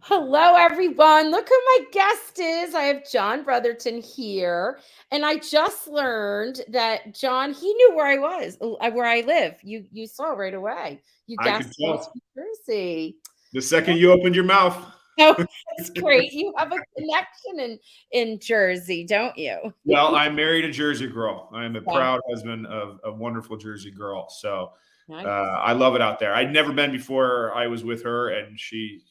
Hello, everyone. Look who my guest is. I have John Brotherton here. And I just learned that John, he knew where I was, where I live. You saw right away. You I could guessed it was tell New Jersey. the second you opened your mouth. Oh, that's great. You have a connection in Jersey, don't you? Well, I married a Jersey girl. I am a Yeah. proud husband of a wonderful Jersey girl. So Nice. I love it out there. I'd never been before I was with her, and she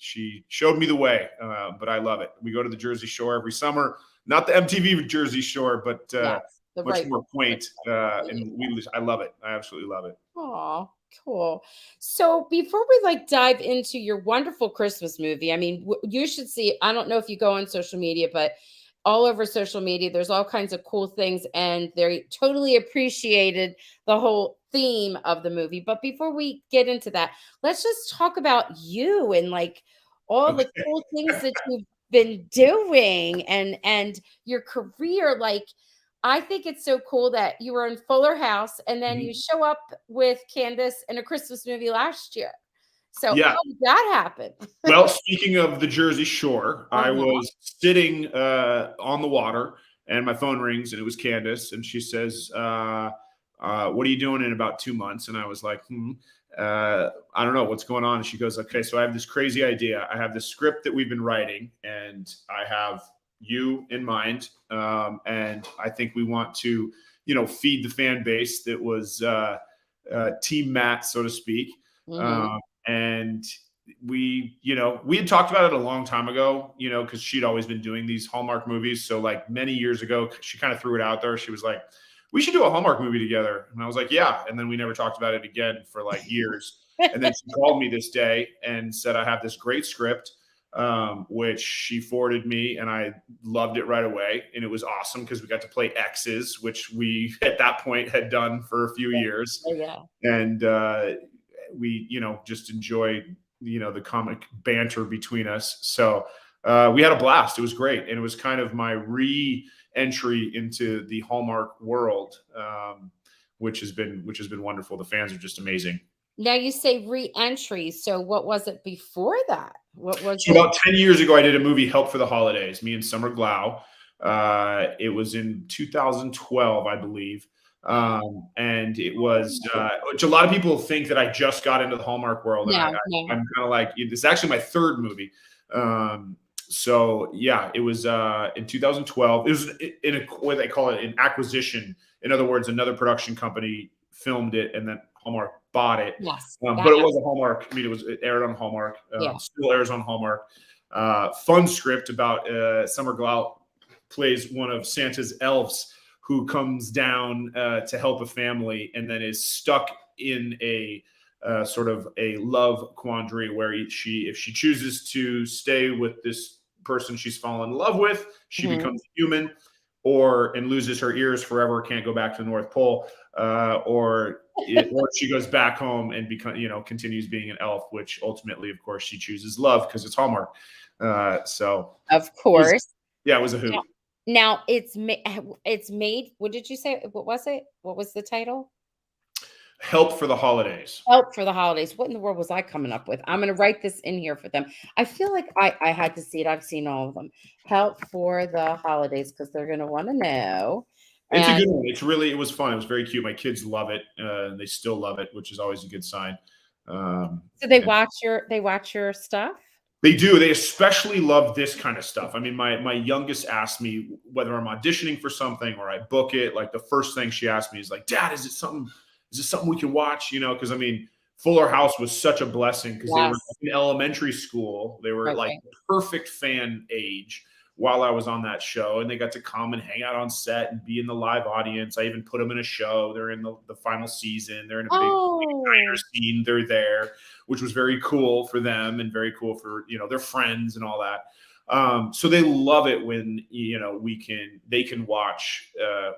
showed me the way. But I love it. We go to the Jersey Shore every summer. Not the MTV Jersey Shore, but Yes. The much right more quaint. place. I love it. I absolutely love it. Oh, cool. So before we dive into your wonderful Christmas movie, I mean, you should see. I don't know if you go on social media, but all over social media, there's all kinds of cool things, and they totally appreciated the whole theme of the movie. But before we get into that, let's just talk about you and all the Okay. cool things that you've been doing and your career. I think it's so cool that you were in Fuller House and then you Mhm. show up with Candace in a Christmas movie last year. So Yeah. how did that happen? Well, speaking of the Jersey Shore, I Uh-huh. was sitting on the water, and my phone rings, and it was Candace, and she says, "What are you doing in about 2 months?" And I was like, I don't know what's going on." And she goes, "Okay, so I have this crazy idea. I have this script that we've been writing, and I have you in mind, and I think we want to, feed the fan base that was Team Matt, so to speak." Mhm. And we had talked about it a long time ago, because she'd always been doing these Hallmark movies. So like many years ago, she kind of threw it out there. She was like, "We should do a Hallmark movie together." And I was like, "Yeah." And then we never talked about it again for like years. And then she called me this day and said, "I have this great script," which she forwarded me, and I loved it right away. And it was awesome because we got to play exes, which we at that point had done for a few years. Oh, yeah. And we just enjoyed the comic banter between us. So we had a blast. It was great, and it was kind of my re-entry into the Hallmark world, which has been wonderful. The fans are just amazing. Now you say re-entry. So what was it before that? What was So it? about 10 years ago, I did a movie, Help for the Holidays, me and Summer Glau. It was in 2012, I believe. And it was, which a lot of people think that I just got into the Hallmark world. And No, no. I'm kind of like, it's actually my third movie. So yeah, it was in 2012. It was in what they call it, an acquisition. In other words, another production company filmed it, and then Hallmark bought it. Yes, But that it was a Hallmark. I mean, it aired on Hallmark. yeah. Still airs on Hallmark. Fun script about Summer Glau plays one of Santa's elves who comes down to help a family and then is stuck in a sort of a love quandary where if she chooses to stay with this person she's fallen in love with, she Mhm. becomes human, and loses her ears forever, can't go back to the North Pole, or she goes back home and continues being an elf, which ultimately, of course, she chooses love because it's Hallmark. So Of it was, course. yeah, it was a Now, hoot. now it's made. What did you say? What was it? What was the title? Help for the Holidays. Help for the holidays. What in the world was I coming up with? I'm going to write this in here for them. I feel like I had to see it. I've seen all of them. Help for the holidays because they're going to want to know. It's a And good one. It was fun. It was very cute. My kids love it. And they still love it, which is always a good sign. so they And watch your stuff. they do. They especially love this kind of stuff. I mean, my youngest asked me whether I'm auditioning for something or I book it. Like the first thing she asked me is like, "Dad, is it something? Is this something we can watch?" Because I mean, Fuller House was such a blessing because they were Yes. in elementary school. They were like Okay. perfect fan age while I was on that show, and they got to come and hang out on set and be in the live audience. I even put them in a show. They're in the final season. They're in a big Oh, scene. They're there, which was very cool for them and very cool for their friends and all that. So they love it when they can watch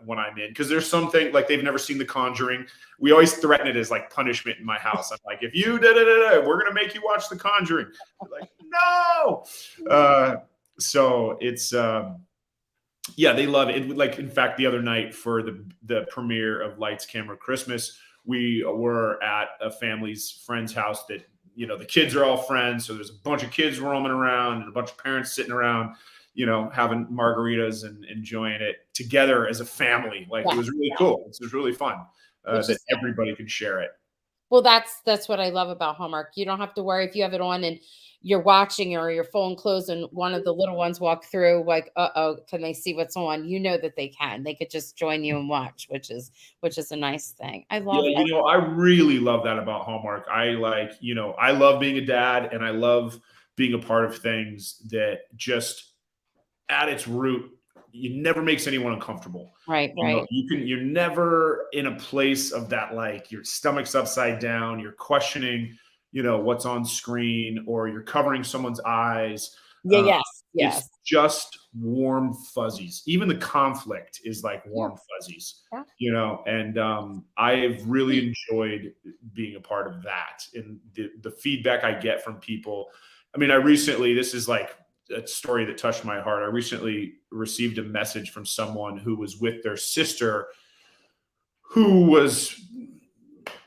when I'm in, because there's something like they've never seen The Conjuring. We always threaten it as like punishment in my house. I'm like, if you we're gonna make you watch The Conjuring. They're like, no. So it's yeah, they love it. Like, in fact, the other night for the premiere of Lights Camera Christmas, we were at a family's friend's house that the kids are all friends. So there's a bunch of kids roaming around and a bunch of parents sitting around, having margaritas and enjoying it together as a family. Like it Yes, was really yes, cool. It was really fun which that is everybody could share it. well, that's what I love about Hallmark. You don't have to worry if you have it on and you're watching or your phone closed and one of the little ones walk through, like, uh-oh, can they see what's on? You know that they can. They could just join you and watch, which is a nice thing. I Yeah, love I really love that about Hallmark. I love being a dad and I love being a part of things that just at its root, it never makes anyone uncomfortable. right, right. You're never in a place of that, like your stomach's upside down, you're questioning, what's on screen, or you're covering someone's eyes. Yeah, Uh, yes, it's yes. just warm fuzzies. Even the conflict is like Yeah, warm fuzzies, yeah. and I've really enjoyed being a part of that. And the feedback I get from people. I mean, this is like a story that touched my heart. I recently received a message from someone who was with their sister who was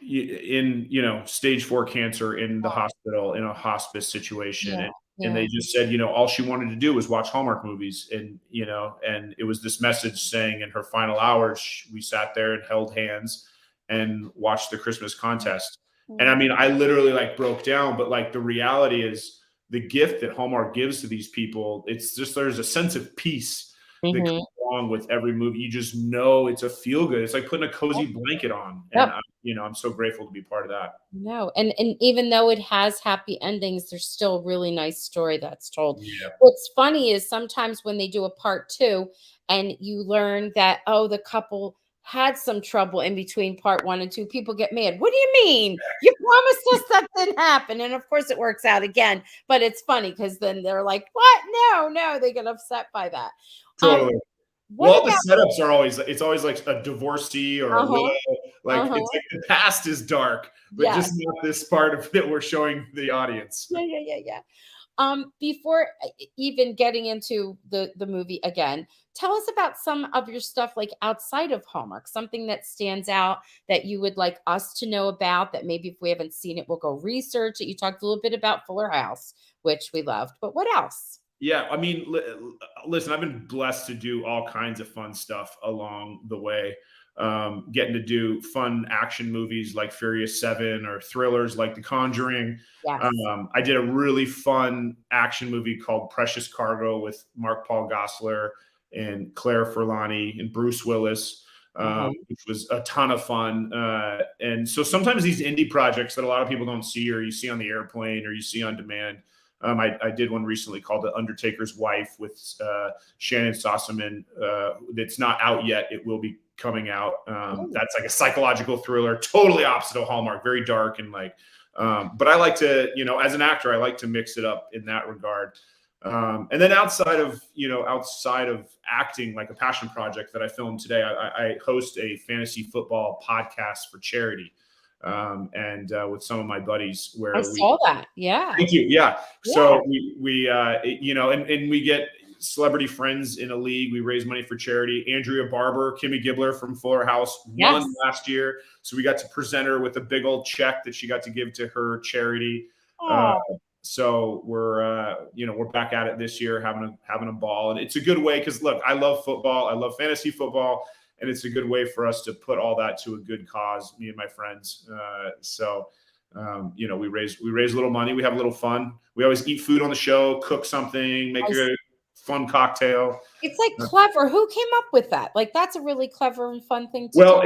in stage 4 cancer in the hospital in a hospice situation, Yeah, and they yeah. just said all she wanted to do was watch Hallmark movies, and it was this message saying in her final hours we sat there and held hands and watched the Christmas contest. And I Mhm. mean, I literally like broke down, but like the reality is the gift that Hallmark gives to these people, it's just there's a sense of peace that Mhm. comes along with every movie. You just know it's a feel good. It's like putting a Yep, cozy blanket on, and yep. I'm so grateful to be part of that. No, and even though it has happy endings, there's still a really nice story that's told. Yeah, What's funny is sometimes when they do a part 2 and you learn that, oh, the couple had some trouble in between part 1 and 2, people get mad. "What do you mean? You promised us that didn't happen." And of course it works out again, but it's funny because then they're like, "What? No, no." They get upset by that. Um, totally. what Well, the about setups are always it's always like a divorcee or a uh-huh, widow. Like it's uh-huh. like the past is dark, but just Yes. not this part of it we're showing the audience. Yeah, yeah, yeah, yeah. Before even getting into the movie again, tell us about some of your stuff like outside of Hallmark, something that stands out that you would like us to know about that maybe if we haven't seen it, we'll go research it. You talked a little bit about Fuller House, which we loved, but what else? Yeah, I mean, listen, I've been blessed to do all kinds of fun stuff along the way. Getting to do fun action movies like Furious 7 or thrillers like The Conjuring. Yes. I did a really fun action movie called Precious Cargo with Mark Paul Gosselaar and Claire Forlani and Bruce Willis, Uh-huh. which was a ton of fun. And so sometimes these indie projects that a lot of people don't see or you see on the airplane or you see on demand, I did one recently called The Undertaker's Wife with Shannon Sossaman. It's not out yet. It will be coming out. Oh, That's like a psychological thriller, totally opposite of Hallmark, very dark and like. But I like to, as an actor, I like to mix it up in that regard. And then outside of acting, like a passion project that I filmed today, I host a fantasy football podcast for charity, and with some of my buddies, I where we saw that. Yeah. thank you. Yeah. Yeah. So and we get celebrity friends in a league. We raise money for charity. Andrea Barber, Kimmy Gibbler from Fuller House won Yes. last year, so we got to present her with a big old check that she got to give to her charity. Uh, Oh, so we're back at it this year, having a ball, and it's a good way because look, I love football, I love fantasy football, and it's a good way for us to put all that to a good cause. Me and my friends. We raise a little money. We have a little fun. We always eat food on the show, cook something, make I a fun cocktail. it's like clever. Who came up with that? Like that's a really clever and fun thing to do. Well,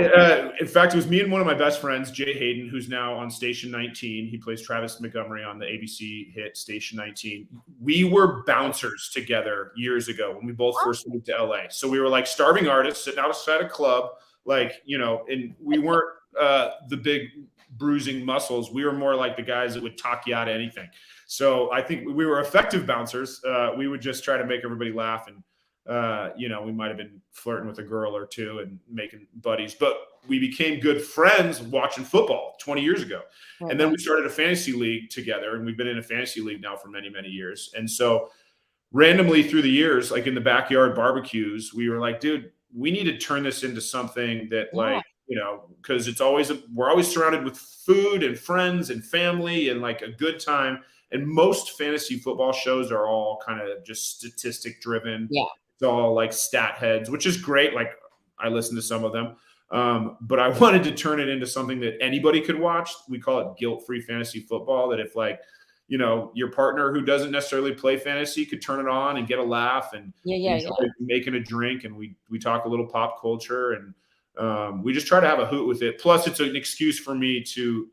in fact, it was me and one of my best friends, Jay Hayden, who's now on Station 19. He plays Travis Montgomery on the ABC hit Station 19. We were bouncers together years ago when we both first moved to LA. So we were like starving artists sitting outside a club, and we weren't the big bruising muscles. We were more like the guys that would talk you out of anything. So I think we were effective bouncers. We would just try to make everybody laugh, and we might have been flirting with a girl or two and making buddies, but we became good friends watching football 20 years ago. Right, And then right. we started a fantasy league together, and we've been in a fantasy league now for many, many years. And so randomly through the years, like in the backyard barbecues, we were like, dude, we need to turn this into something that Yeah. you know, because we're always surrounded with food and friends and family and like a good time. And most fantasy football shows are all kind of just statistic driven. Yeah. It's all like stat heads, which is great. Like I listen to some of them. But I wanted to turn it into something that anybody could watch. We call it guilt-free fantasy football. That if like, you know, your partner who doesn't necessarily play fantasy could turn it on and get a laugh and Yeah, yeah, enjoy yeah. making a drink, and we talk a little pop culture, and we just try to have a hoot with it. Plus, it's an excuse for me to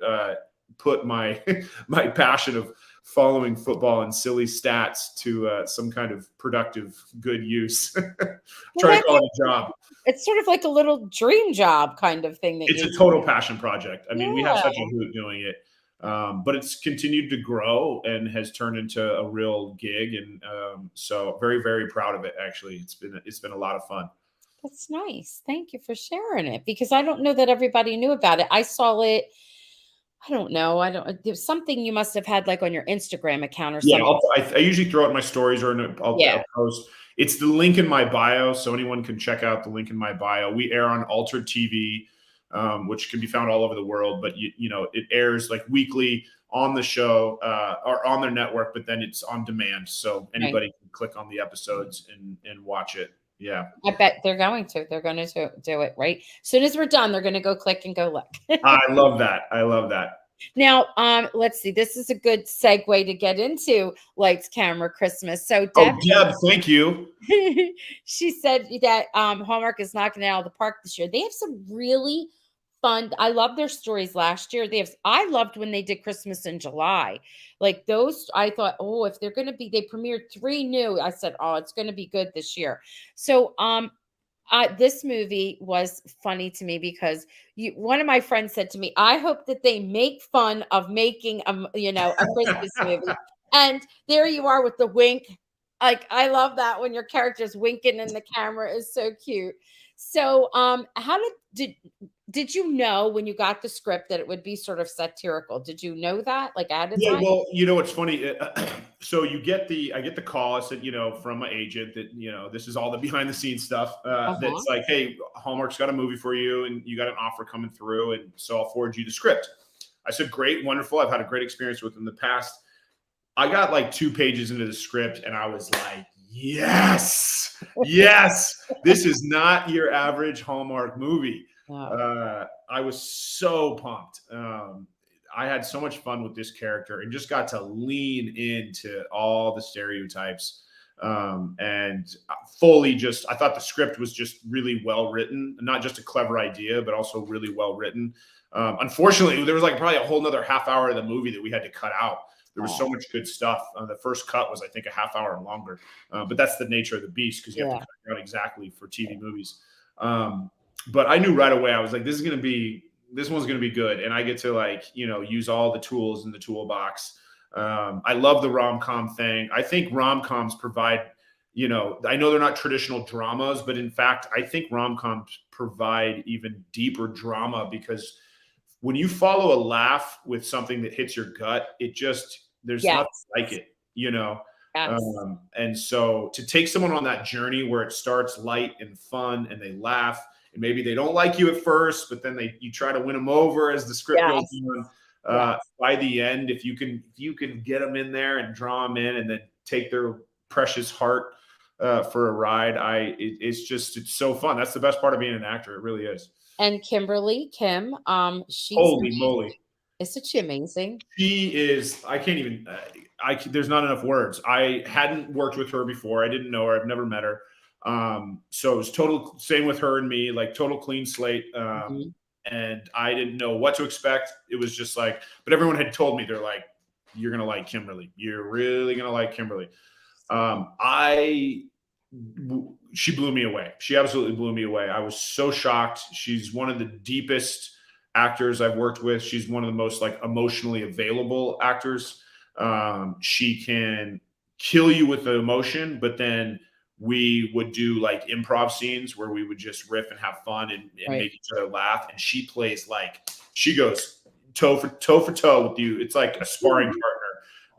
put my my passion of following football and silly stats to some kind of productive, good use. Well, Try to that call it a job. it's sort of like a little dream job kind of thing that It's you a total passion project. I mean, we have Yeah. such a hoot doing it, but it's continued to grow and has turned into a real gig, and so very, very proud of it. Actually, it's been a lot of fun. That's nice. Thank you for sharing it because I don't know that everybody knew about it. I saw it. I don't know. I don't. There's something you must have had like on your Instagram account or Yeah, something. I usually throw it in my stories or Yeah. I'll post. It's the link in my bio, so anyone can check out the link in my bio. We air on Altered TV, which can be found all over the world, but you know it airs like weekly on the show or on their network, but then it's on demand, so Right. anybody can click on the episodes and watch it. Yeah, I bet they're going to. They're going to do it right. As soon as we're done, they're going to go click and go look. I love that. I love that. Now, let's see. This is a good segue to get into Lights, Camera, Christmas. So, Oh, Debbie, Deb, thank you. she said that Hallmark is knocking it out of the park this year. They have some really fun. I love their stories last year. They have. I loved when they did Christmas in July. Like those, I thought, oh, if they're going to be, they premiered three new. I said, oh, it's going to be good this year. So, this movie was funny to me because one of my friends said to me, "I hope that they make fun of making a Christmas movie." And there you are with the wink. Like I love that when your character's winking and the camera is so cute. So, how did you know when you got the script that it would be sort of satirical? Did you know that like ahead of Yeah, time? well, you know what's funny? So I get the call. I said, you know, from my agent that you know this is all the behind the scenes stuff. Uh-huh. That's like, hey, Hallmark's got a movie for you, and you got an offer coming through, and so I'll forward you the script. I said, great, wonderful. I've had a great experience with in the past. I got like 2 pages into the script, and I was like, yes, yes, this is not your average Hallmark movie. Oh, I was so pumped. I had so much fun with this character and just got to lean into all the stereotypes. And fully just, I thought the script was just really well written, not just a clever idea, but also really well written. Unfortunately, there was like probably a whole nother half hour of the movie that we had to cut out. There was so oh, much good stuff. The first cut was, I think, a half hour longer, but that's the nature of the beast because you have to yeah. cut it out exactly for TV movies. But I knew right away. I was like, this one's going to be good. And I get to like, you know, use all the tools in the toolbox. I love the rom-com thing. I think rom-coms provide, you know, I know they're not traditional dramas, but in fact, I think rom-coms provide even deeper drama because when you follow a laugh with something that hits your gut, there's Yes. nothing like it, you know? Yes. And so to take someone on that journey where it starts light and fun and they laugh and maybe they don't like you at first, but then you try to win them over as the script goes Yes. on. Yes. By the end, if you can get them in there and draw them in and then take their precious heart for a ride, it's so fun. That's the best part of being an actor. It really is. And Kimberly Kim, she's Holy moly. isn't she amazing? She is. I can't even. There's not enough words. I hadn't worked with her before. I didn't know her. I've never met her. So it was total same with her and me, like total clean slate. Mhm. And I didn't know what to expect. It was just like, but everyone had told me they're like, you're gonna like Kimberly. You're really gonna like Kimberly. I she blew me away. She absolutely blew me away. I was so shocked. She's one of the deepest actors I've worked with. She's one of the most like emotionally available actors. She can kill you with the emotion, but then we would do like improv scenes where we would just riff and have fun and Right. make each other laugh. And she plays like she goes toe for toe with you. It's like a sparring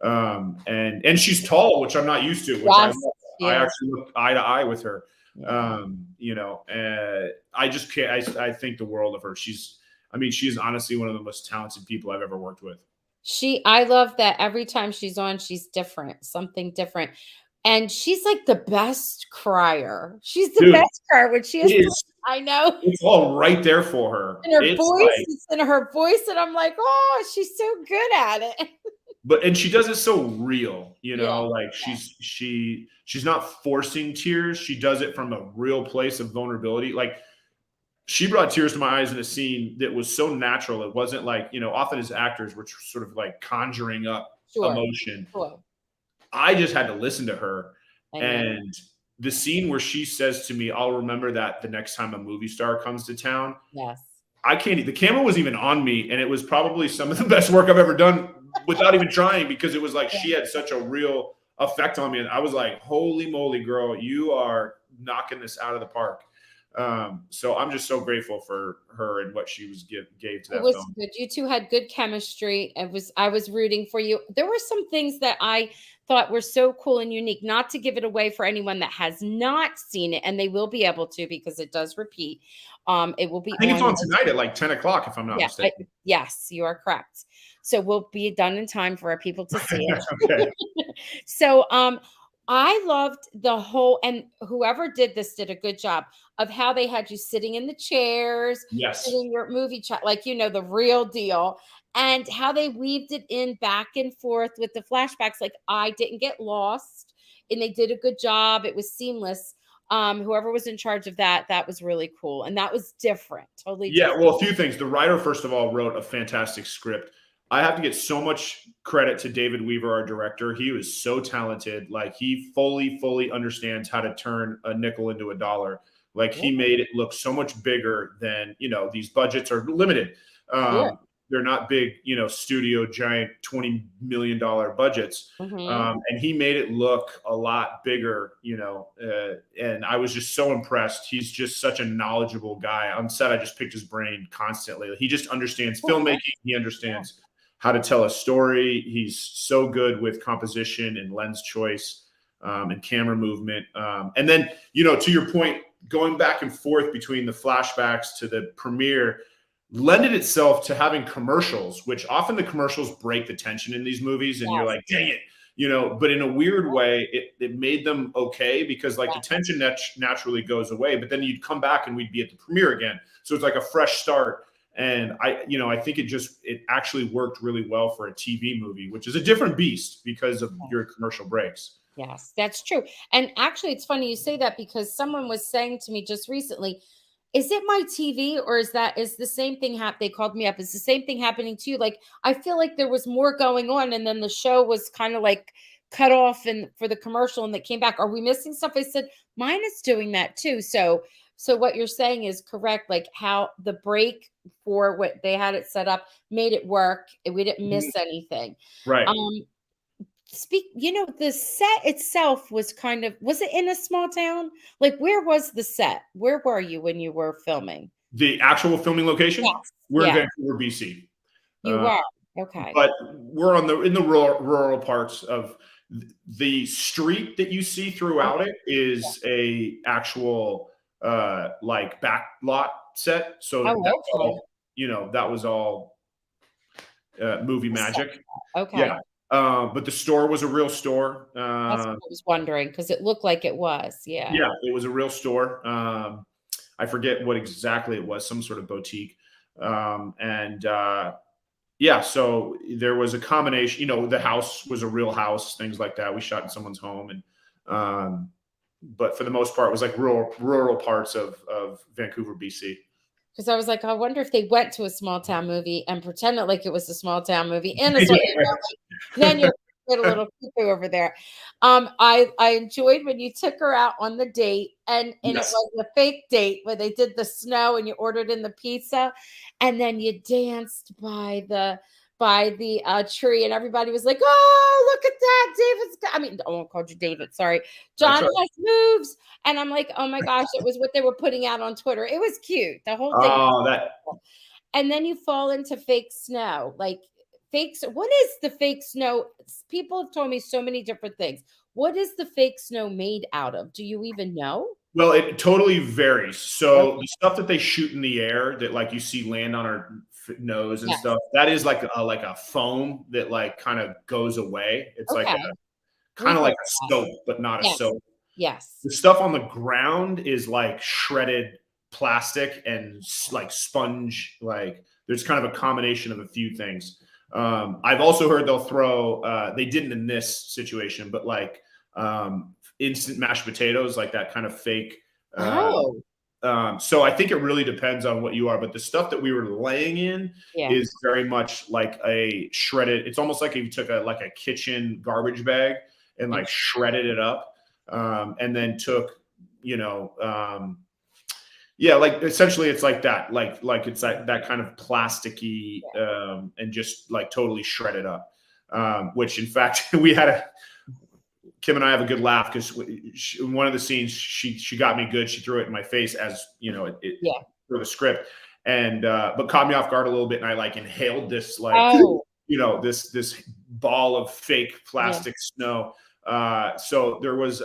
partner. And she's tall, which I'm not used to, which I Yes. love. I Yes. actually looked eye to eye with her. Yeah. I just can't. I think the world of her. I mean, she's honestly one of the most talented people I've ever worked with. I love that every time she's on, she's different, something different. And she's like the best crier. She's the Dude, best crier when she it is is. I know. It's all right there for her. And her It's voice, like, it's in her voice, and I'm like, "Oh, she's so good at it." and she does it so real, Yeah, like yeah, she's not forcing tears. She does it from a real place of vulnerability. Like, she brought tears to my eyes in a scene that was so natural. It wasn't like, often as actors, we're sort of like conjuring up sure, emotion. sure. I just had to listen to her. I know. And the scene where she says to me, I'll remember that the next time a movie star comes to town. Yes. I can't, the camera was even on me. And it was probably some of the best work I've ever done without even trying, because it was like Yeah. she had such a real effect on me. And I was like, holy moly, girl, you are knocking this out of the park. So I'm just so grateful for her and what she gave to It that was film. good. You 2 had good chemistry. I was rooting for you. There were some things that I thought were so cool and unique, not to give it away for anyone that has not seen it, and they will be able to because it does repeat. It will I be think it's on on tonight at like 10 o'clock, if I'm not yeah, mistaken. yes, you are correct. So we'll be done in time for our people to see Okay. it. So, I loved the whole and whoever did this did a good job of how they had you sitting in the chairs, Yes. sitting your movie chat, like, the real deal, and how they weaved it in back and forth with the flashbacks. Like, I didn't get lost, and they did a good job. It was seamless. Whoever was in charge of that, that was really cool. And that was different, totally Yeah, different. well, a few things. The writer, first of all, wrote a fantastic script. I have to get so much credit to David Weaver, our director. He was so talented. Like, he fully understands how to turn a nickel into a dollar. Like, Yeah, he made it look so much bigger than, these budgets are limited. sure. They're not big, studio giant $20 million budgets. Mhm. And he made it look a lot bigger, and I was just so impressed. He's just such a knowledgeable guy. On set, I just picked his brain constantly. He just understands Yeah, filmmaking. that's He yeah. understands how to tell a story. He's so good with composition and lens choice, and camera movement. And then, to your point, going back and forth between the flashbacks to the premiere lended itself to having commercials, which often the commercials break the tension in these movies, and you're Yes, like, dang it, but in a weird way, it made them okay, because like the yes. tension naturally goes away, but then you'd come back and we'd be at the premiere again. So it's like a fresh start. And I think it actually worked really well for a TV movie, which is a different beast because of your commercial breaks. Yes, that's true. And actually, it's funny you say that because someone was saying to me just recently, is it my TV or is the same thing they called me up? Is the same thing happening to you? Like, I feel like there was more going on and then the show was kind of like cut off and for the commercial and that came back. Are we missing stuff? I said, mine is doing that too. So what you're saying is correct. Like how the break for what they had it set up made it work. And we didn't Mhm. miss anything. Right. Um, the set itself was it in a small town? Like, where was the set? Where were you when you were filming? The actual filming location, Yes. we're in Yeah, Vancouver, BC. you were. Okay. But we're in the rural parts of the street that you see Oh, throughout it yeah. is a actual like back lot set. So Oh, that's okay. all, that was all movie The set. magic. Yeah. Okay. But the store was a real store. That's what I was wondering because it looked like it was. Yeah. Yeah, it was a real store. I forget what exactly it was, some sort of boutique. And Yeah, so there was a combination. The house was a real house, things like that. We shot in someone's home, and but for the most part, it was like rural parts of Vancouver, BC. Because I was like, I wonder if they went to a small town movie and pretended like it was a small town movie in a small then you're get a little cuckoo over there. I enjoyed when you took her out on the date, and it Yes. was a fake date where they did the snow and you ordered in the pizza, and then you danced by the tree, and everybody was like, "Oh, look at that, I mean, I won't call you David. Sorry, That's John right. has moves." And I'm like, "Oh my gosh!" It was what they were putting out on Twitter. It was cute. The whole thing Oh, that and then you fall into fake snow. Like what is the fake snow? People have told me so many different things. What is the fake snow made out of? Do you even know? Well, it totally varies. So Okay. the stuff that they shoot in the air that like you see land on her nose and Yes. stuff, that is like a foam that like kind of goes away. It's like Okay. kind We've of heard like of a that. soap, but not a Yes. soap. Yes. The stuff on the ground is like shredded plastic and like sponge. Like there's kind of a combination of a few things. I've also heard they'll throw. They didn't in this situation, but like instant mashed potatoes, like that kind of fake. Uh, Oh, so I think it really depends on what you are. But the stuff that we were laying in yeah. is very much like a shredded. It's almost like if you took a kitchen garbage bag and like Interesting. shredded it up, and then took you know yeah, like essentially it's like that, like it's that kind of plasticky and just like totally shredded up. Which in fact we had a Kim and I have a good laugh because in one of the scenes she got me good. She threw it in my face as you know Yeah. for the script, and but caught me off guard a little bit, and I like inhaled this like Oh, this ball of fake yeah. plastic snow. So there was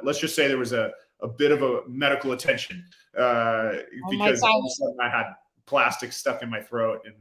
let's just say there was a bit of a medical attention Oh my because all of a gosh. sudden I had plastic stuck in my throat, and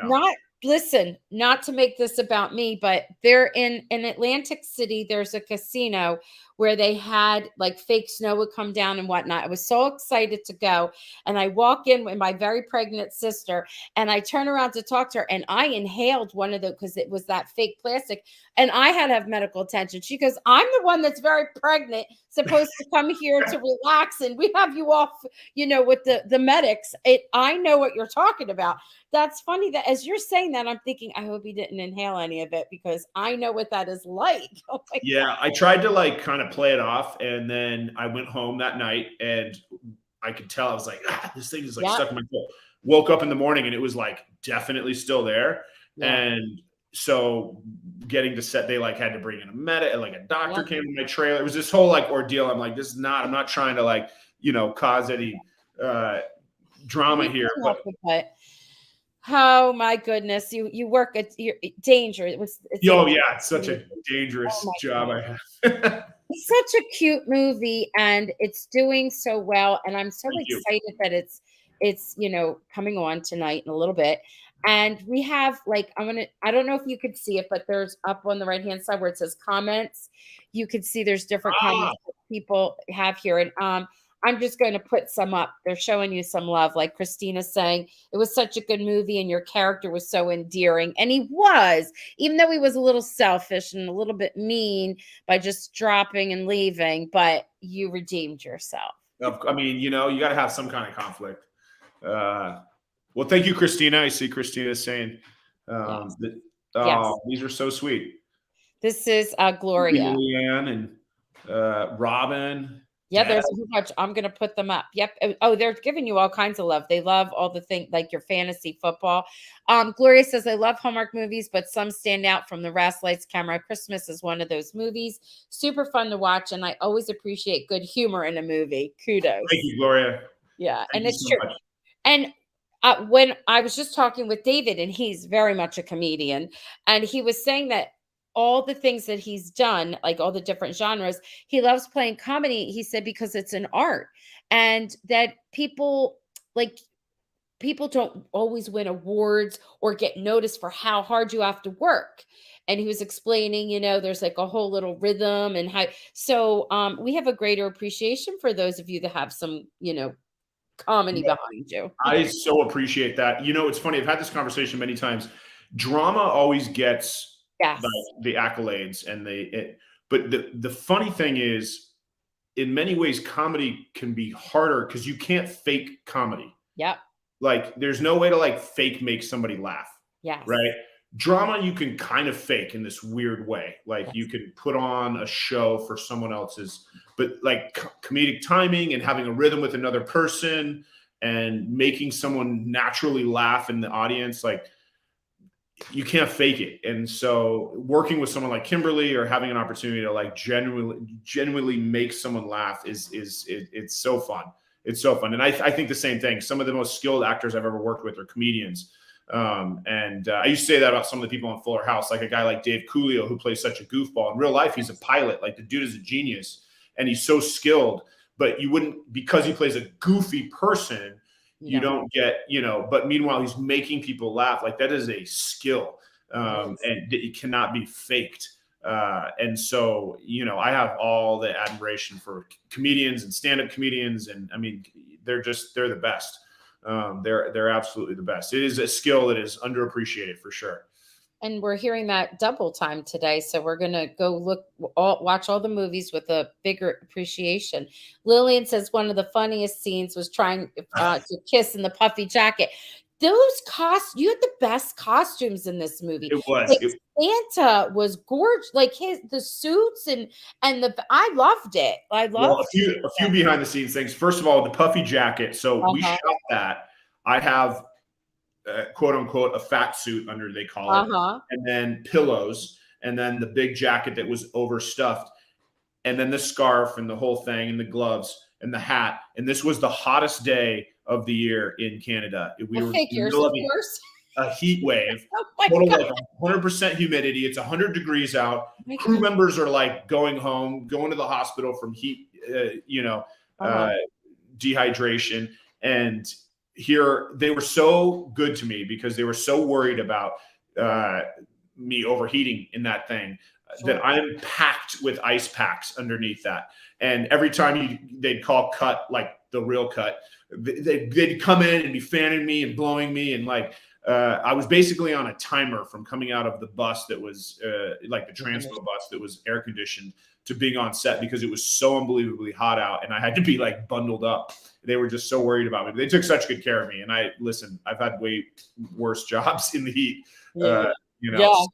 Not listen, not to make this about me, but they're in Atlantic City, there's a casino where they had like fake snow would come down and whatnot. I was so excited to go. And I walk in with my very pregnant sister and I turn around to talk to her and I inhaled one of the because it was that fake plastic. And I had to have medical attention. She goes, I'm the one that's very pregnant, supposed to come here to relax, and we have you off, with the medics. I know what you're talking about. That's funny that as you're saying that, I'm thinking, I hope he didn't inhale any of it because I know what that is like. Oh my yeah, I tried to like kind of play it off, and then I went home that night, and I could tell I was like, this thing is like God. stuck in my throat. Woke up in the morning, and it was like definitely still there, Yeah. and so getting to set, they like had to bring in a medic, like a Yeah. doctor came to my trailer. It was this whole like ordeal. I'm like, this is not. I'm not trying to like cause any drama You here, can't but help it, but oh my goodness, you work at you're danger. It's a yo, yeah, it's such a oh dangerous my job god. I have. It's such a cute movie and it's doing so well. And I'm so Thank you. excited that it's coming on tonight in a little bit. And we have like I don't know if you could see it, but there's up on the right hand side where it says comments. You could see there's different Ah, comments that people have here. And I'm just going to put some up. They're showing you some love. Like Christina saying, it was such a good movie and your character was so endearing. And he was, even though he was a little selfish and a little bit mean by just dropping and leaving, but you redeemed yourself. I mean, you got to have some kind of conflict. Well, thank you, Christina. I see Christina saying Yes. that. Yes. Oh, these are so sweet. This is Gloria. Leanne and Robin, Yeah, Deb. there's a whole bunch. I'm gonna put them up. Yep. Oh, they're giving you all kinds of love. They love all the things like your fantasy football. Gloria says I love Hallmark movies, but some stand out from the rest. Lights, Camera, Christmas is one of those movies. Super fun to watch, and I always appreciate good humor in a movie. Thank Kudos. you, Gloria. Yeah, Thank and you it's so true. much. And when I was just talking with David, and he's very much a comedian, and he was saying that all the things that he's done, like all the different genres, he loves playing comedy. He said because it's an art, and that like people don't always win awards or get noticed for how hard you have to work. And he was explaining, there's like a whole little rhythm and how. So we have a greater appreciation for those of you that have some, comedy behind you. I so appreciate that. It's funny. I've had this conversation many times. Drama always gets Yes. the accolades, but the funny thing is, in many ways, comedy can be harder because you can't fake comedy. Yep. Like, there's no way to like fake make somebody laugh, Yes. right? Drama you can kind of fake in this weird way. Like Yes. you can put on a show for someone else's, but like comedic timing and having a rhythm with another person and making someone naturally laugh in the audience, like you can't fake it. And so working with someone like Kimberly or having an opportunity to like genuinely make someone laugh it's so fun. It's so fun. And I think the same thing. Some of the most skilled actors I've ever worked with are comedians. And I used to say that about some of the people on Fuller House, like a guy like Dave Coolio, who plays such a goofball. In real life, he's a pilot. Like the dude is a genius and he's so skilled. but you wouldn't, because he plays a goofy person, You you don't. don't get, but meanwhile, he's making people laugh. Like that is a skill, It is. and it cannot be faked. And so, I have all the admiration for comedians and stand-up comedians. And I mean, they're the best. They're absolutely the best. It is a skill that is underappreciated for sure. And we're hearing that double time today, so we're gonna go watch all the movies with a bigger appreciation. Lillian says one of the funniest scenes was trying to kiss in the puffy jacket. Those you had the best costumes in this movie. It was. Like Santa was gorgeous, like the suits and I loved it. I Well, loved a few behind the scenes things. First of all, the puffy jacket. So we Uh-huh. shot that. I have quote unquote a fat suit under, they call it, Uh-huh. and then pillows, and then the big jacket that was overstuffed, and then the scarf and the whole thing, and the gloves and the hat. And this was the hottest day of the year in Canada. We Well, were in the figures, middle of of course. a heat wave, Oh my total God. like 100% humidity. It's 100 degrees out. Oh my Crew God. members are like going home, going to the hospital from heat, Uh-huh. dehydration. And here they were so good to me because they were so worried about uh, me overheating in that thing, Sure. that I'm packed with ice packs underneath that. And every time they'd call cut, like the real cut, they'd come in and be fanning me and blowing me. And like, I was basically on a timer from coming out of the bus that was like the transpo bus that was air conditioned to being on set, because it was so unbelievably hot out and I had to be like bundled up. They were just so worried about me. But they took such good care of me. And I've had way worse jobs in the heat, Yeah. you know. Yeah,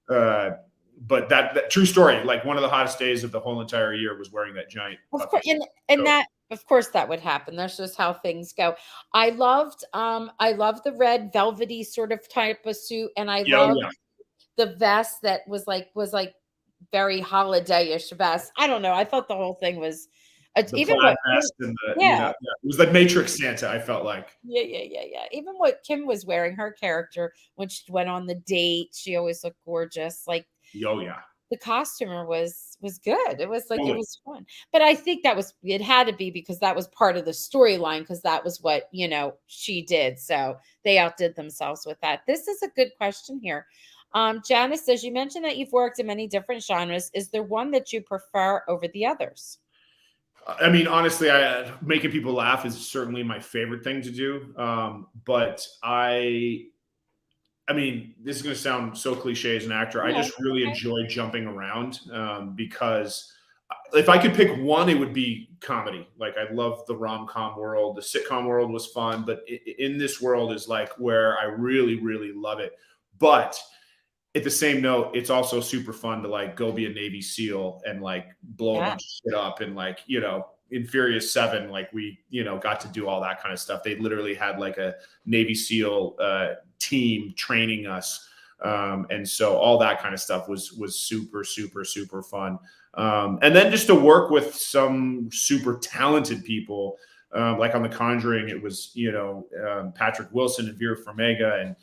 great. But that true story, like one of the hottest days of the whole entire year was wearing that giant Of puffy course, and coat. that of course that would happen. That's just how things go. I loved the red velvety sort of type of suit, and I Yeah, oh, loved yeah. the vest that was like very holiday-ish vest. I don't know. I thought the whole thing was The even plaid what vest and yeah. it was like Matrix Santa, I felt like. Yeah, yeah, yeah, yeah. Even what Kim was wearing, her character when she went on the date, she always looked gorgeous. Like Oh, yeah. the costumer was good. It was like it Totally. was fun. But I think it had to be because that was part of the storyline because that was what, she did. So they outdid themselves with that. This is a good question here. Janice says you mentioned that you've worked in many different genres. Is there one that you prefer over the others? I mean, honestly, making people laugh is certainly my favorite thing to do. But I mean, this is going to sound so cliche as an actor. I No, just really okay. enjoy jumping around, because if I could pick one, it would be comedy. Like I love the rom-com world. The sitcom world was fun, but in this world is like where I really, really love it. But at the same note, it's also super fun to like go be a Navy SEAL and like blow a Yeah. bunch of shit up. And like, in Furious 7, like we, got to do all that kind of stuff. They literally had like a Navy SEAL team training us. And so all that kind of stuff was super, super, super fun. And then just to work with some super talented people, like on The Conjuring, it was, Patrick Wilson and Vera Farmiga and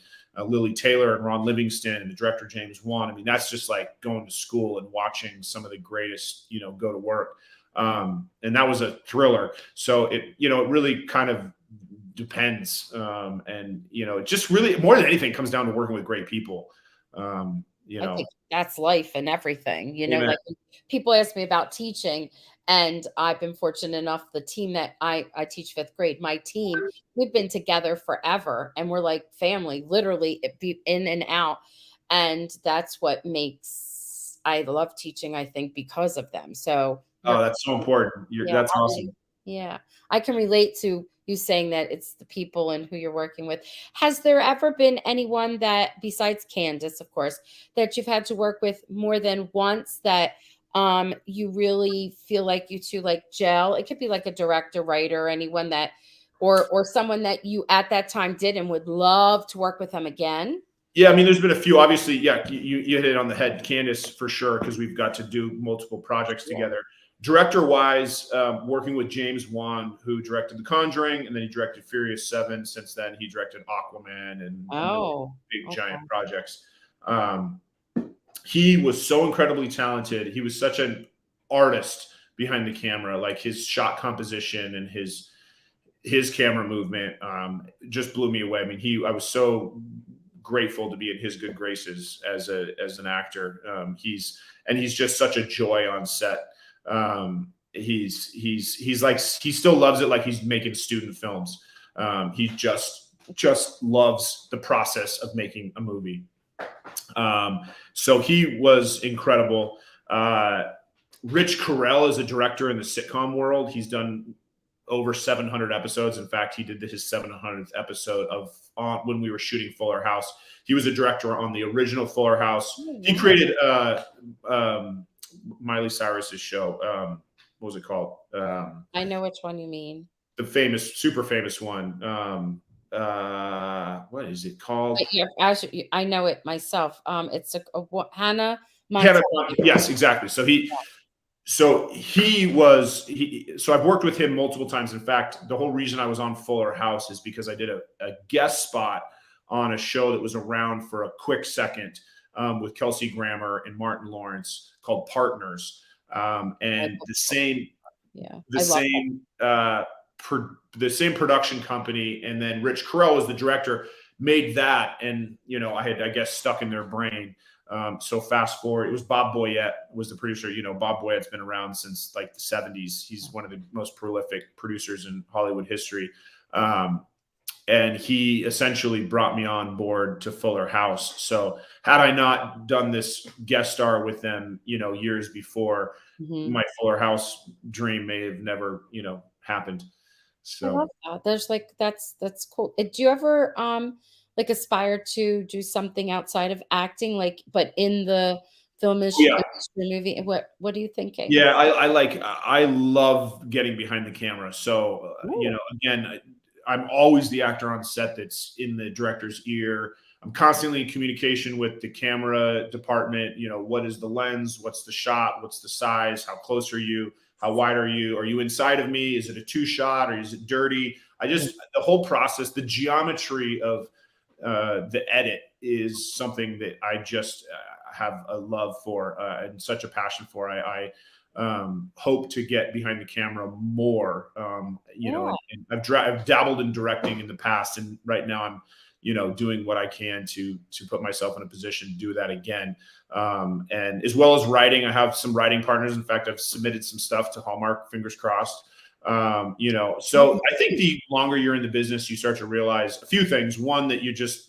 Lily Taylor and Ron Livingston and the director James Wan. I mean, that's just like going to school and watching some of the greatest, go to work. And that was a thriller. So it really kind of depends. And it just really, more than anything, comes down to working with great people. I think that's life and everything. Amen. Like people ask me about teaching, and I've been fortunate enough. The team that I teach fifth grade, my team, we've been together forever, and we're like family, literally be in and out. And that's what makes I love teaching. I think because of them. So Oh, you're that's so important. yeah, That's awesome. yeah. I can relate to you saying that it's the people and who you're working with. Has there ever been anyone that, besides Candace, of course, that you've had to work with more than once that you really feel like you two like gel? It could be like a director, writer, anyone that or someone that you at that time did and would love to work with them again. Yeah, I mean, there's been a few. Obviously, yeah, you hit it on the head, Candace, for sure, because we've got to do multiple projects Yeah. together. Director wise, working with James Wan, who directed The Conjuring, and then he directed Furious 7. Since then, he directed Aquaman and a million Oh, big giant okay. projects. He was so incredibly talented. He was such an artist behind the camera, like his shot composition and his camera movement just blew me away. I mean, I was so grateful to be in his good graces as an actor. He's just such a joy on set. He's like, he still loves it like he's making student films. He just loves the process of making a movie. So he was incredible. Rich Carell is a director in the sitcom world. He's done over 700 episodes. In fact, he did his 700th episode when we were shooting Fuller House. He was a director on the original Fuller House. He created Miley Cyrus's show. What was it called? I know which one you mean. The super famous one. What is it called? Yeah, actually, I know it myself. It's Hannah Montana. Montana. Yes, exactly. So I've worked with him multiple times. In fact, the whole reason I was on Fuller House is because I did a guest spot on a show that was around for a quick second with Kelsey Grammer and Martin Lawrence called Partners. And the same production company, and then Rich Carell was the director, made that, and I had, I guess, stuck in their brain. So fast forward, it was Bob Boyette was the producer. Bob Boyette's been around since like the 70s. He's one of the most prolific producers in Hollywood history. And he essentially brought me on board to Fuller House. So had I not done this guest star with them, years before, my Fuller House dream may have never, happened. So I love that. There's that's cool. Do you ever like aspire to do something outside of acting, but in the film industry, movie? What are you thinking? Yeah, I love getting behind the camera. So again, I'm always the actor on set that's in the director's ear. I'm constantly in communication with the camera department. What is the lens? What's the shot? What's the size? How close are you? How wide are you? Are you inside of me? Is it a 2-shot or is it dirty? The whole process, the geometry of the edit is something that I just have a love for and such a passion for. I hope to get behind the camera more. And I've dabbled in directing in the past, and right now I'm doing what I can to put myself in a position to do that again. And as well as writing, I have some writing partners. In fact, I've submitted some stuff to Hallmark, fingers crossed. So I think the longer you're in the business, you start to realize a few things. One, that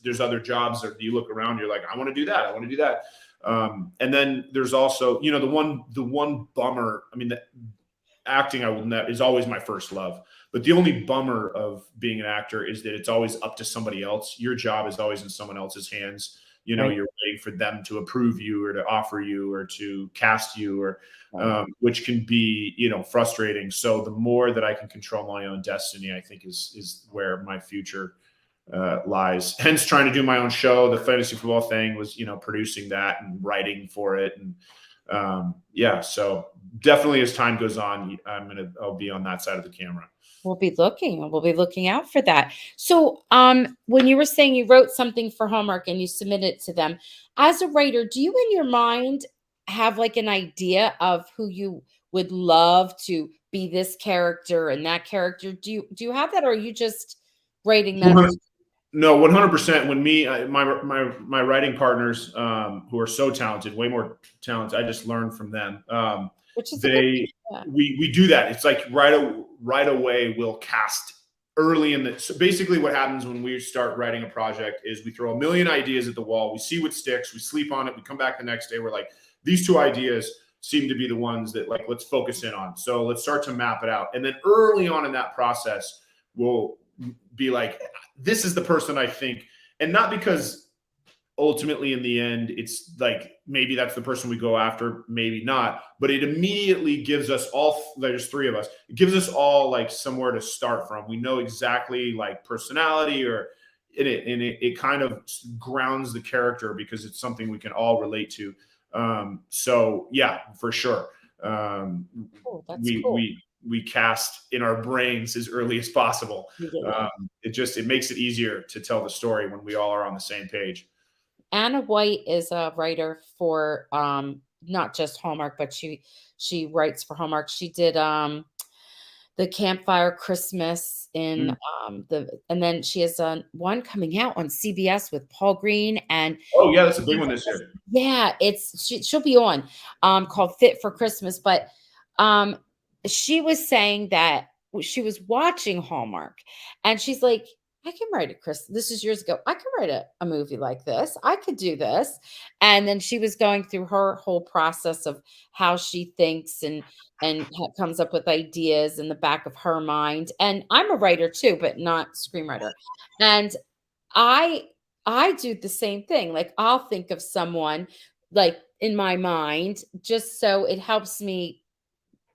there's other jobs that you look around, you're like, I want to do that. I want to do that. And then there's also, the one bummer, I mean, the acting is always my first love, but the only bummer of being an actor is that it's always up to somebody else. Your job is always in someone else's hands. You're waiting for them to approve you or to offer you or to cast you or, which can be, frustrating. So the more that I can control my own destiny, I think is where my future lies. Hence trying to do my own show. The fantasy football thing was, producing that and writing for it. And so definitely as time goes on, I'll be on that side of the camera. We'll be looking out for that. So, when you were saying you wrote something for Hallmark and you submitted it to them, as a writer, do you in your mind have like an idea of who you would love to be this character and that character? Do you have that, or are you just writing that? No, 100%. When my writing partners, who are so talented, way more talented, I just learn from them. Which is we do that. It's like right away we'll cast early so basically what happens when we start writing a project is we throw a million ideas at the wall. We see what sticks. We sleep on it. We come back the next day. We're like, these 2 ideas seem to be the ones that let's focus in on. So let's start to map it out. And then early on in that process, we'll be like, this is the person I think, and not because ultimately in the end it's like maybe that's the person we go after, maybe not, but it immediately gives us all, there's 3 of us, it gives us all somewhere to start from. We know exactly personality or it kind of grounds the character because it's something we can all relate to. So yeah, for sure. Cool. That's cool. We cast in our brains as early as possible. It makes it easier to tell the story when we all are on the same page. Anna White is a writer for not just Hallmark, but she writes for Hallmark. She did the Campfire Christmas in Mm. and then she has one coming out on CBS with Paul Green and Oh yeah, that's a big one this year. yeah, she'll be on called Fit for Christmas, but um she was saying that she was watching Hallmark and she's like, I can write a Chris. This is years ago. I can write a movie like this. I could do this. And then she was going through her whole process of how she thinks and comes up with ideas in the back of her mind. And I'm a writer too, but not screenwriter. And I I do the same thing. Like I'll think of someone like in my mind just so it helps me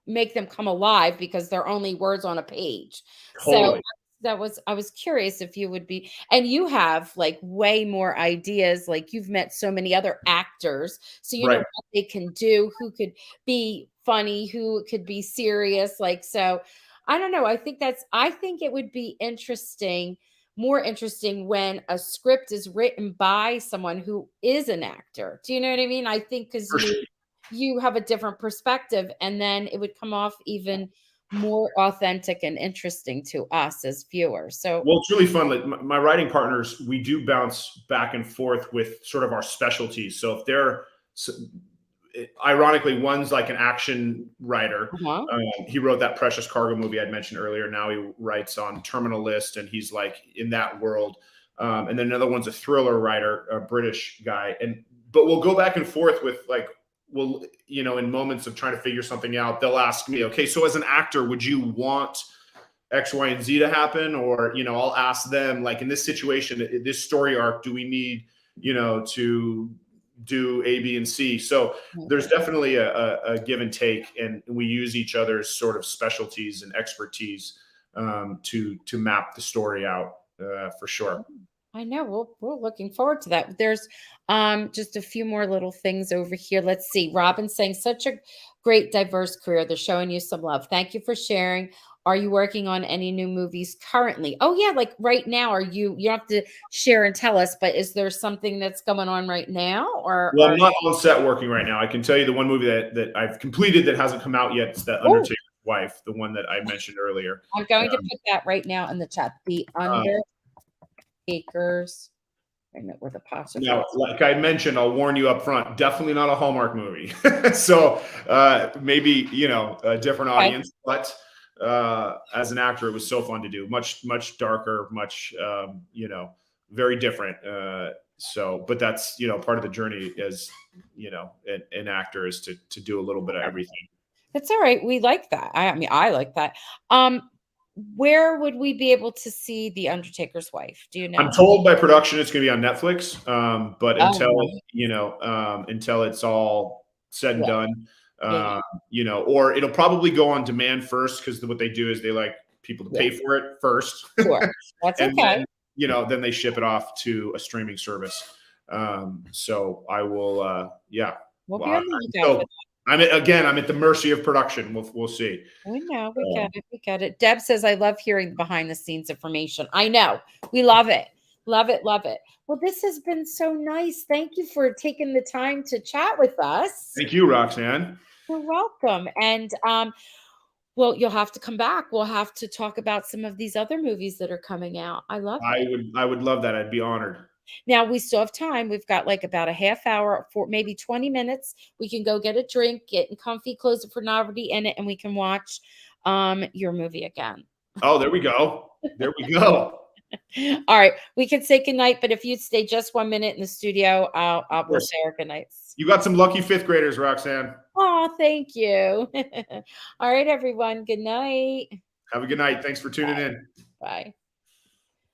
make them come alive because they're only words on a page. So Totally. that was I was curious if you would be and you have like way more ideas like you've met so many other actors so you know Right. what they can do who could be funny who could be serious like so I don't know I think it would be interesting more interesting when a script is written by someone who is an actor. Do you know what I mean? I think cuz For sure. you have a different perspective and then it would come off even more authentic and interesting to us as viewers. So, Well, it's really fun. Like my writing partners, we do bounce back and forth with sort of our specialties. So if they're ironically, one's like an action writer. uh-huh. He wrote that Precious Cargo movie I'd mentioned earlier. Now he writes on Terminal List, and he's like in that world. And then another one's a thriller writer, a British guy. But we'll go back and forth with like, well, in moments of trying to figure something out, they'll ask me, okay, so as an actor, would you want X, Y, and Z to happen? Or, I'll ask them, like in this situation, this story arc, do we need, to do A, B, and C? So there's definitely a give and take, and we use each other's sort of specialties and expertise to map the story out for sure. I know. We're looking forward to that. There's just a few more little things over here. Let's see. Robin saying such a great diverse career. They're showing you some love. Thank you for sharing. Are you working on any new movies currently? Oh yeah, like right now. You don't have to share and tell us, but is there something that's going on right now Well, I'm or not on set working right now. I can tell you the one movie that I've completed that hasn't come out yet is that oh, Undertaker's Wife, the one that I mentioned earlier. I'm going to Um, put that right now in the chat. The uh, Undertakers. Wait a minute, with Now, apostrophe. like I mentioned, I'll warn you up front, definitely not a Hallmark movie. So maybe, a different Okay. audience, but as an actor, it was so fun to do. Much, much darker, much, very different. But that's, part of the journey as, an actor is to do a little bit of everything. That's all right. We like that. I mean, I like that. Um, where would we be able to see The Undertaker's Wife? Do you I'm know? told by production it's going to be on Netflix, but Oh, no. until it's all said and Yeah, done, yeah, or it'll probably go on demand first because what they do is they like people to yeah. pay for it first, Sure. That's and okay. then they ship it off to a streaming service. So I will, yeah. We'll be Well, on the lookout for that. I'm at the mercy of production. We'll see. We know. We Um, get it. We get it. Deb says, I love hearing behind the scenes information. I know. We love it. Love it. Love it. Well, this has been so nice. Thank you for taking the time to chat with us. Thank you, Roxanne. You're welcome. And well, you'll have to come back. We'll have to talk about some of these other movies that are coming out. I love it. I would love that. I'd be honored. Now we still have time. We've got like about a half hour for maybe 20 minutes. We can go get a drink, get in comfy, close the pornography in it, and we can watch your movie again. Oh, there we go. There we go. All right. We can say goodnight, but if you'd stay just 1 minute in the studio, Of we'll course. say our goodnights. You got some lucky fifth graders, Roxanne. Oh, thank you. All right, everyone. Good night. Have a good night. Thanks for tuning in. Bye.